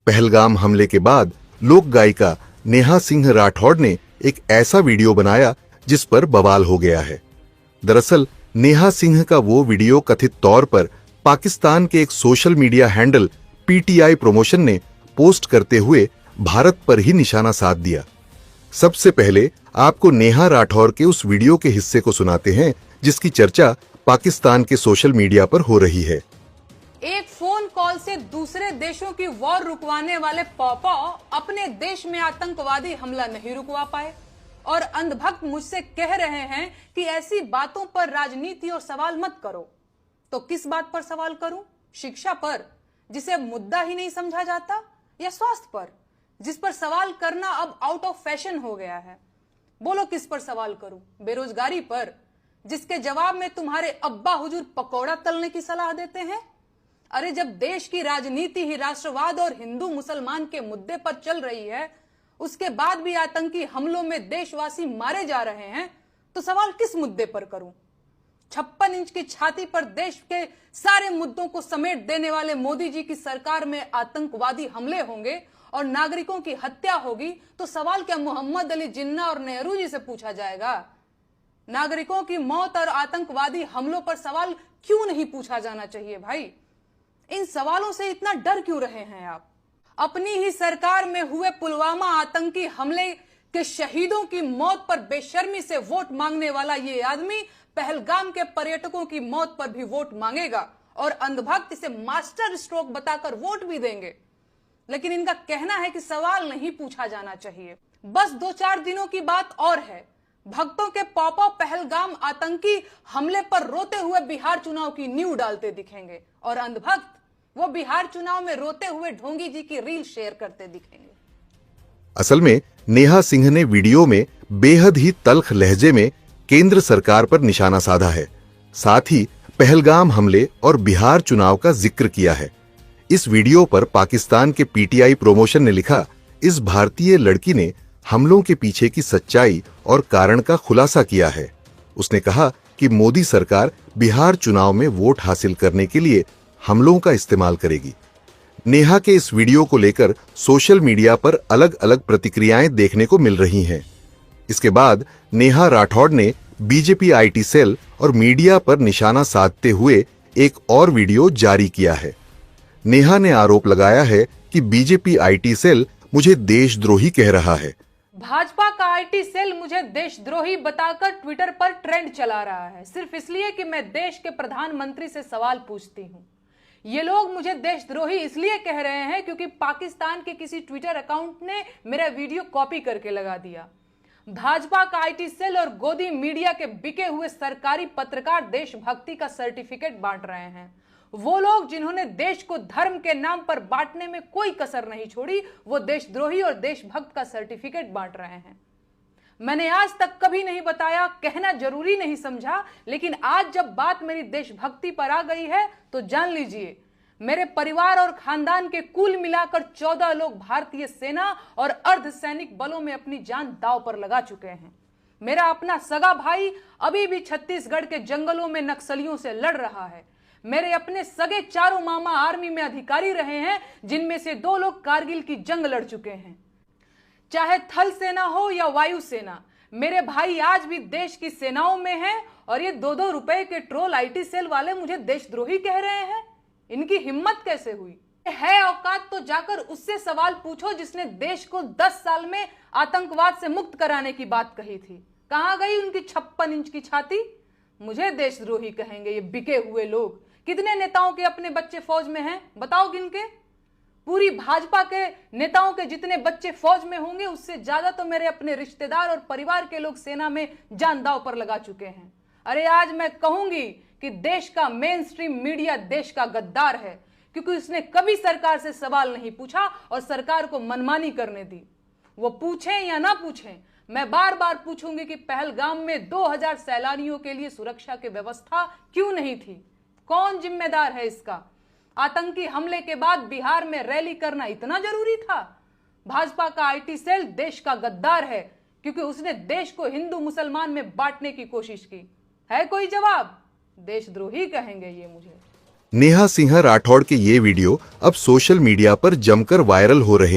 पहलगाम हमले के बाद लोक गायिका नेहा सिंह राठौड़ ने एक ऐसा वीडियो बनाया जिस पर बवाल हो गया है। दरअसल नेहा सिंह का वो वीडियो कथित तौर पर पाकिस्तान के एक social media handle PTI promotion ने पोस्ट करते हुए भारत पर ही निशाना साध दिया। सबसे पहले आपको नेहा राठौर के उस वीडियो के हिस्से को सुनाते हैं जिसकी चर्चा पाकिस्तान के सोशल मीडिया पर हो रही है। एक फोन कॉल से दूसरे देशों की वॉर रुकवाने वाले पॉपा अपने देश में आतंकवादी हमला नहीं रुकवा पाए और अंधभक्त मुझसे कह रहे हैं कि ऐसी बातों पर राजनीति और सवाल मत करो। तो किस बात पर सवाल करूं? शिक्षा पर, जिसे मुद्दा ही नहीं समझा जाता, या स्वास्थ्य पर, जिस पर सवाल करना अब आउट ऑफ फैशन हो गया है? बोलो किस पर सवाल करूं? बेरोजगारी पर, जिसके जवाब में तुम्हारे अब्बा हुजूर पकौड़ा तलने की सलाह देते हैं? अरे जब देश की राजनीति ही राष्ट्रवाद और हिंदू मुसलमान के मुद्दे पर चल रही है, उसके बाद भी आतंकी हमलों में देशवासी मारे जा रहे हैं, तो सवाल किस मुद्दे पर करूं? 56 इंच की छाती पर देश के सारे मुद्दों को समेट देने वाले मोदी जी की सरकार में आतंकवादी हमले होंगे और नागरिकों की हत्या होगी, तो सवाल क्या मोहम्मद अली जिन्ना और नेहरू जी से पूछा जाएगा? नागरिकों की मौत और आतंकवादी हमलों पर सवाल क्यों नहीं पूछा जाना चाहिए भाई? इन सवालों से इतना डर क्यों रहे हैं आप? अपनी ही सरकार में हुए पुलवामा आतंकी हमले के शहीदों की मौत पर बेशर्मी से वोट मांगने वाला ये आदमी पहलगाम के पर्यटकों की मौत पर भी वोट मांगेगा और अंधभक्त इसे मास्टर स्ट्रोक बताकर वोट भी देंगे। लेकिन इनका कहना है कि सवाल नहीं पूछा जाना चाहिए। बस 2-4 दिनों की बात और है, भक्तों के पॉपअ पहलगाम आतंकी हमले पर रोते हुए बिहार चुनाव की नींव डालते दिखेंगे और अंधभक्त वो बिहार चुनाव में रोते हुए ढोंगी जी की रील शेयर करते दिखेंगे। असल में नेहा सिंह ने वीडियो में बेहद ही तल्ख लहजे में केंद्र सरकार पर निशाना साधा है। साथ ही पहलगाम हमले और बिहार चुनाव का जिक्र किया है। इस वीडियो पर पाकिस्तान के पीटीआई प्रमोशन ने लिखा, इस भारतीय लड़की ने हमलों के पीछे की सच्चाई और कारण का खुलासा किया है। उसने कहा कि मोदी सरकार बिहार चुनाव में वोट हासिल करने के लिए हमलों का इस्तेमाल करेगी। नेहा के इस वीडियो को लेकर सोशल मीडिया पर अलग अलग प्रतिक्रियाएं देखने को मिल रही हैं। इसके बाद नेहा राठौड़ ने बीजेपी आईटी सेल और मीडिया पर निशाना साधते हुए एक और वीडियो जारी किया है। नेहा ने आरोप लगाया है कि बीजेपी आईटी सेल मुझे देशद्रोही कह रहा है। भाजपा का आईटी सेल मुझे देशद्रोही बताकर ट्विटर पर ट्रेंड चला रहा है, सिर्फ इसलिए कि मैं देश के प्रधानमंत्री से सवाल पूछती हूं। ये लोग मुझे देशद्रोही इसलिए कह रहे हैं क्योंकि पाकिस्तान के किसी ट्विटर अकाउंट ने मेरा वीडियो कॉपी करके लगा दिया। भाजपा का आईटी सेल और गोदी मीडिया के बिके हुए सरकारी पत्रकार देशभक्ति का सर्टिफिकेट बांट रहे हैं। वो लोग जिन्होंने देश को धर्म के नाम पर बांटने में कोई कसर नहीं छोड़ी, वो देशद्रोही और देशभक्त का सर्टिफिकेट बांट रहे हैं। मैंने आज तक कभी नहीं बताया, कहना जरूरी नहीं समझा, लेकिन आज जब बात मेरी देशभक्ति पर आ गई है तो जान लीजिए, मेरे परिवार और खानदान के कुल मिलाकर 14 लोग भारतीय सेना और अर्धसैनिक बलों में अपनी जान दांव पर लगा चुके हैं। मेरा अपना सगा भाई अभी भी छत्तीसगढ़ के जंगलों में नक्सलियों से लड़ रहा है। मेरे अपने सगे चारों मामा आर्मी में अधिकारी रहे हैं, जिनमें से 2 लोग कारगिल की जंग लड़ चुके हैं। चाहे थल सेना हो या वायु सेना, मेरे भाई आज भी देश की सेनाओं में हैं और ये 2-2 रुपए के ट्रोल आईटी सेल वाले मुझे देशद्रोही कह रहे हैं। इनकी हिम्मत कैसे हुई? है औकात तो जाकर उससे सवाल पूछो जिसने देश को 10 साल में आतंकवाद से मुक्त कराने की बात कही थी। कहां गई उनकी 56 इंच की छाती? मुझे देशद्रोही कहेंगे ये बिके हुए लोग। कितने नेताओं के अपने बच्चे फौज में हैं, बताओ गिन के? पूरी भाजपा के नेताओं के जितने बच्चे फौज में होंगे, उससे ज्यादा तो मेरे अपने रिश्तेदार और परिवार के लोग सेना में जान दांव पर लगा चुके हैं। अरे आज मैं कहूंगी कि देश का मेन स्ट्रीम मीडिया देश का गद्दार है, क्योंकि उसने कभी सरकार से सवाल नहीं पूछा और सरकार को मनमानी करने दी। वो पूछें या ना पूछें, मैं बार बार पूछूंगी कि पहलगाम में 2000 सैलानियों के लिए सुरक्षा की व्यवस्था क्यों नहीं थी? कौन जिम्मेदार है इसका? आतंकी हमले के बाद बिहार में रैली करना इतना जरूरी था? भाजपा का आईटी सेल देश का गद्दार है, क्योंकि उसने देश को हिंदू मुसलमान में बांटने की कोशिश की। है कोई जवाब? देशद्रोही कहेंगे ये मुझे। नेहा सिंह राठौड़ के ये वीडियो अब सोशल मीडिया पर जमकर वायरल हो रहे